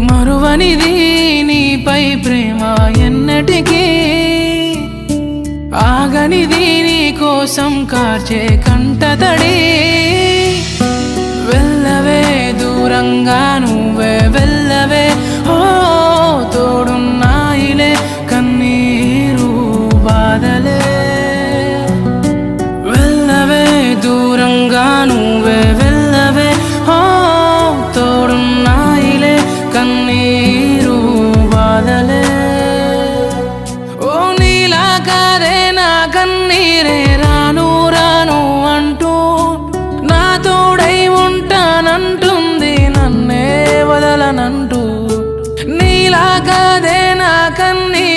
మరువనిది నీపై ప్రేమ ఎన్నటికీ ఆగనిది నీ కోసం కార్చే కంటతడి వెళ్ళవే దూరంగా నువ్వే వెళ్ళవే ఓ తోడున్నాయిలే కన్నీరు బాధలే వెళ్ళవే దూరంగా నువ్వే వెళ్ళవే ఓ తోడున్నాయిలే కన్నీరు బాధలే ఓ నీలా కాదే నా కన్నీరే రాను రాను అంటూ నా తోడై ఉంటానంటుంది నన్నే వదలనంటూ నీలా కాదే నా కన్నీరే